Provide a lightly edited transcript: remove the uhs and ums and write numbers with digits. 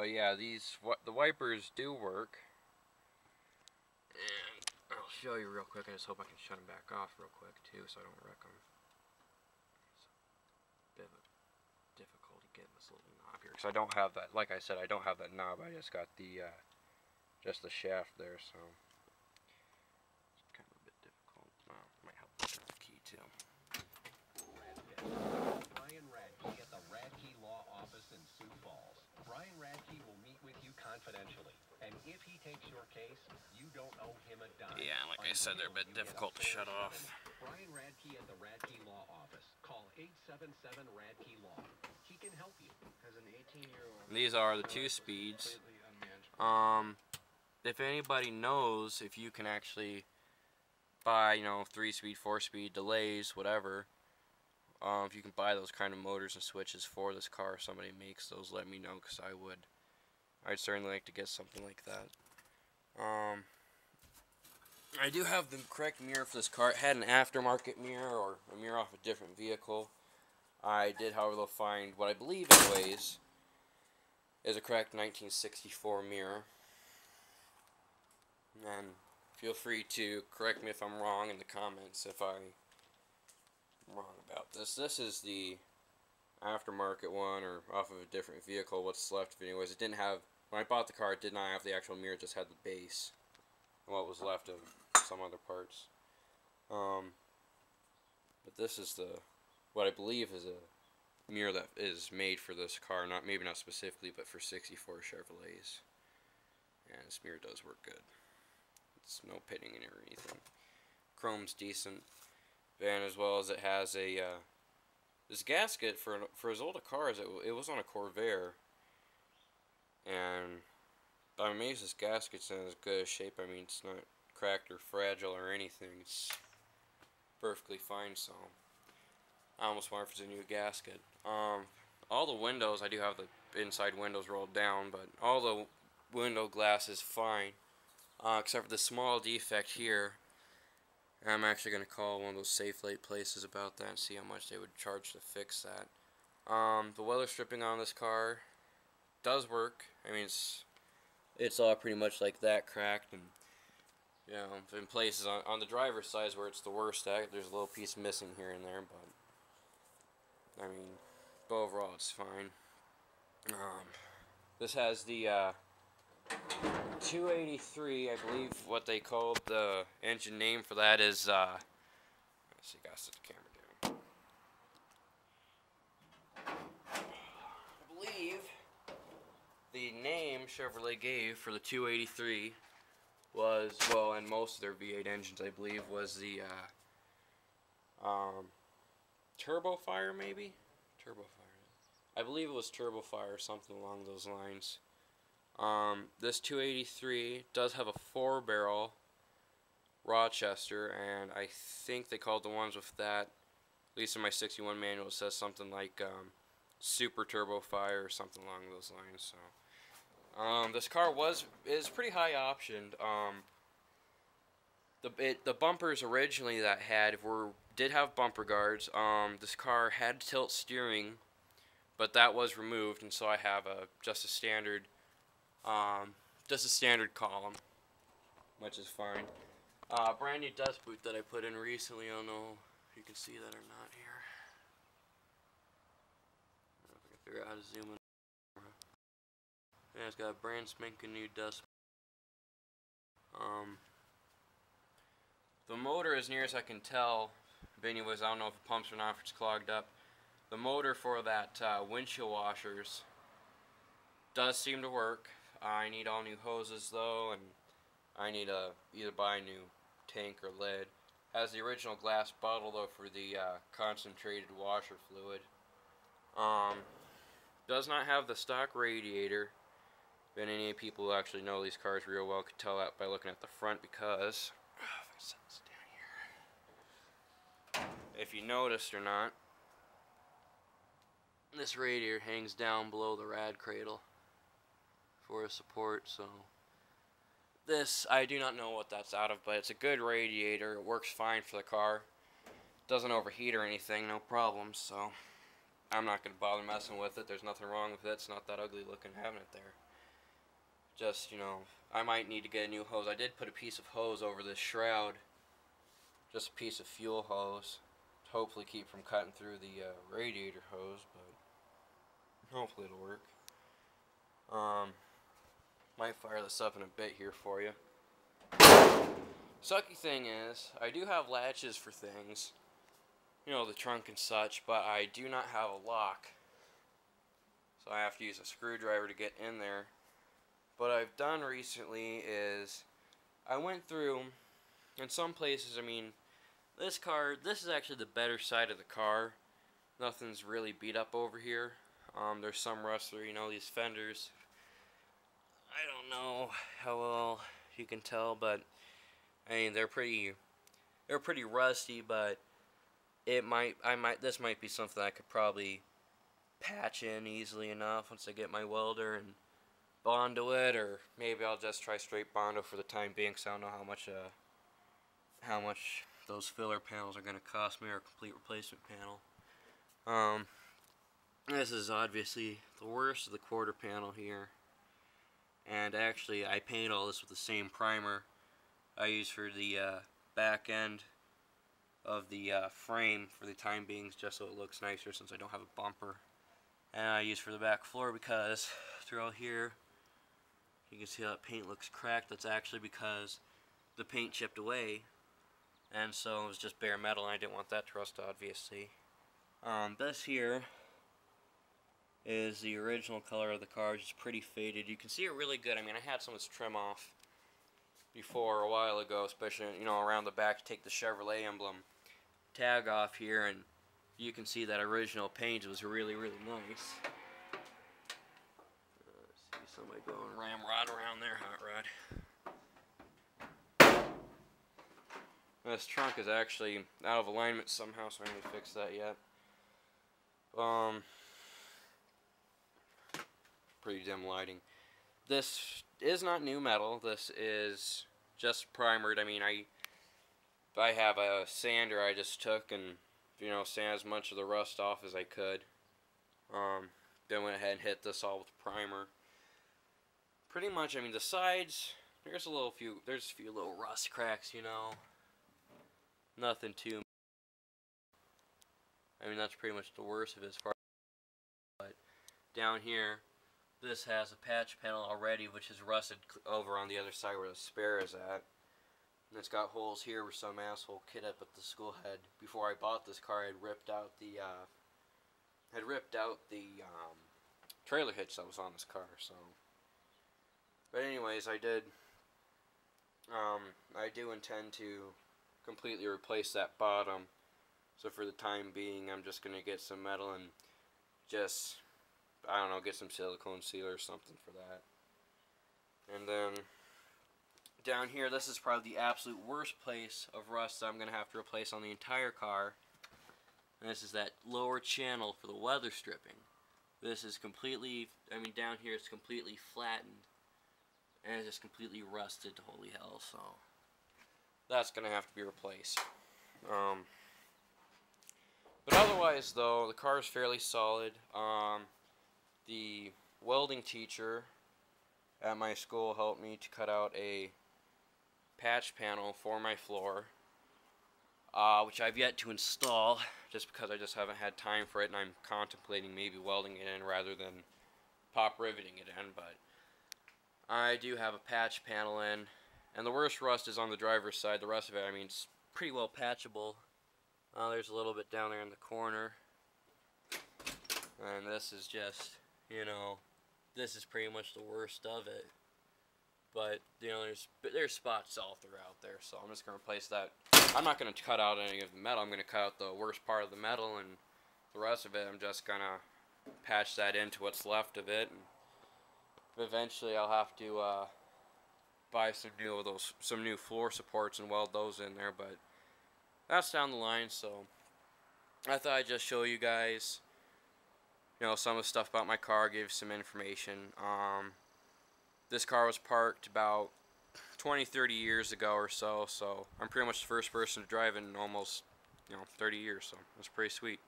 But yeah, the wipers do work. And I'll show you real quick. I just hope I can shut them back off real quick too, so I don't wreck them. It's a bit of a difficulty getting this little knob here, because I don't have that. Like I said, I don't have that knob. I just got the just the shaft there, so it's kind of a bit difficult. Might help with the key too. Brian Radke at the Radke Law Office in Sioux Falls. Brian Radke will meet with you confidentially, and if he takes your case, you don't owe him a dime. Yeah, like I said, they're a bit difficult to shut off. Brian Radke at the Radke Law Office. Call 877-RADKE-LAW. He can help you. As an 18-year-old. These are the 2 speeds. If anybody knows if you can actually buy, 3-speed, 4-speed, delays, whatever, if you can buy those kind of motors and switches for this car, if somebody makes those, let me know, because I'd certainly like to get something like that. I do have the correct mirror for this car. It had an aftermarket mirror or a mirror off a different vehicle. I did, however, find what I believe, anyways, is a correct 1964 mirror. And feel free to correct me if I'm wrong in the comments if I'm wrong about this. This is the aftermarket one, or off of a different vehicle, what's left of it. Anyways, it didn't have, when I bought the car, it did not have the actual mirror, it just had the base and what was left of some other parts. But this is what I believe is a mirror that is made for this car, maybe not specifically, but for 64 Chevrolets. And this mirror does work good. It's no pitting in it or anything. Chrome's decent. And as well as it has a this gasket for as old a car as it was on a Corvair, and I'm amazed this gasket's in as good a shape. I mean, it's not cracked or fragile or anything. It's perfectly fine. So I almost wonder if it's a new gasket. All the windows, I do have the inside windows rolled down, but all the window glass is fine, except for the small defect here. I'm actually going to call one of those Safe Late places about that and see how much they would charge to fix that. The weather stripping on this car does work. I mean, it's all pretty much like that, cracked, and in places on the driver's side where it's the worst at, there's a little piece missing here and there, but I mean, overall it's fine. This has the 283, I believe what they called the engine name for that is, let's see, gotta set the camera down. I believe the name Chevrolet gave for the 283 was, well, and most of their V8 engines, I believe, was the Turbo Fire, maybe? Turbo Fire. I believe it was Turbo Fire or something along those lines. This 283 does have a 4-barrel Rochester, and I think they called the ones with that, at least in my 61 manual, it says something like Super Turbo Fire or something along those lines. So this car is pretty high optioned. The bumpers originally that did have bumper guards. This car had tilt steering, but that was removed, and so I have just a standard column, which is fine. Brand new dust boot that I put in recently. I don't know if you can see that or not here. I don't know if I can figure out how to zoom in. Yeah, it's got a brand spanking new dust. The motor, as near as I can tell, anyways, I don't know if it pumps or not, if it's clogged up. The motor for that windshield washers does seem to work. I need all new hoses though, and I need to either buy a new tank or lid. Has the original glass bottle though for the concentrated washer fluid. Does not have the stock radiator. And any people who actually know these cars real well could tell that by looking at the front, because if I set this down here, if you noticed or not, this radiator hangs down below the rad cradle for support. So this, I do not know what that's out of, but it's a good radiator. It works fine for the car. Doesn't overheat or anything, no problems. So I'm not going to bother messing with it. There's nothing wrong with it. It's not that ugly looking having it there. just, you know, I might need to get a new hose. I did put a piece of hose over this shroud, just a piece of fuel hose, to hopefully keep from cutting through the radiator hose, but hopefully it'll work. Might fire this up in a bit here for you. Sucky thing is, I do have latches for things, you know, the trunk and such, but I do not have a lock. So I have to use a screwdriver to get in there. What I've done recently is, I went through, in some places, I mean, this is actually the better side of the car. Nothing's really beat up over here. There's some rust there, you know, these fenders. I don't know how well you can tell, but I mean they're pretty rusty, but this might be something I could probably patch in easily enough once I get my welder and Bondo it, or maybe I'll just try straight Bondo for the time being, because I don't know how much those filler panels are going to cost me, or a complete replacement panel. This is obviously the worst of the quarter panel here. And actually, I paint all this with the same primer I use for the back end of the frame for the time being, just so it looks nicer since I don't have a bumper. And I use for the back floor because throughout here, you can see how that paint looks cracked. That's actually because the paint chipped away, and so it was just bare metal, and I didn't want that to rust, obviously. This here is the original color of the car, which is pretty faded. You can see it really good. I mean, I had some of this trim off before a while ago, especially, you know, around the back to take the Chevrolet emblem tag off here, and you can see that original paint was really, really nice. See somebody going ramrod around there, hot rod. This trunk is actually out of alignment somehow, so I haven't fixed that yet. Pretty dim lighting. This is not new metal. This is just primered. I mean, I have a sander I just took and, you know, sand as much of the rust off as I could. Then went ahead and hit this all with primer. Pretty much, I mean, the sides, there's a few little rust cracks, you know. Nothing too. I mean, that's pretty much the worst of it as far. But down here, this has a patch panel already, which is rusted over on the other side where the spare is at. And it's got holes here where some asshole kid up at the school had, before I bought this car, had ripped out the trailer hitch that was on this car. So, but anyways, I do intend to completely replace that bottom. So for the time being, I'm just gonna get some metal and just, I don't know, get some silicone sealer or something for that. And then down here, this is probably the absolute worst place of rust that I'm going to have to replace on the entire car. And this is that lower channel for the weather stripping. This is completely, I mean, down here it's completely flattened. And it's just completely rusted to holy hell, so that's going to have to be replaced. But otherwise, though, the car is fairly solid. The welding teacher at my school helped me to cut out a patch panel for my floor, which I've yet to install, just because I just haven't had time for it, and I'm contemplating maybe welding it in rather than pop riveting it in. But I do have a patch panel in, and the worst rust is on the driver's side. The rest of it, I mean, it's pretty well patchable. There's a little bit down there in the corner, and this is just, you know, this is pretty much the worst of it. But, you know, there's spots all throughout there, so I'm just going to replace that. I'm not going to cut out any of the metal. I'm going to cut out the worst part of the metal, and the rest of it I'm just going to patch that into what's left of it. And eventually I'll have to buy some new floor supports and weld those in there, but that's down the line. So I thought I'd just show you guys, you know, some of the stuff about my car, give some information. This car was parked about 20-30 years ago or so, so I'm pretty much the first person to drive it in almost, you know, 30 years, so it's pretty sweet.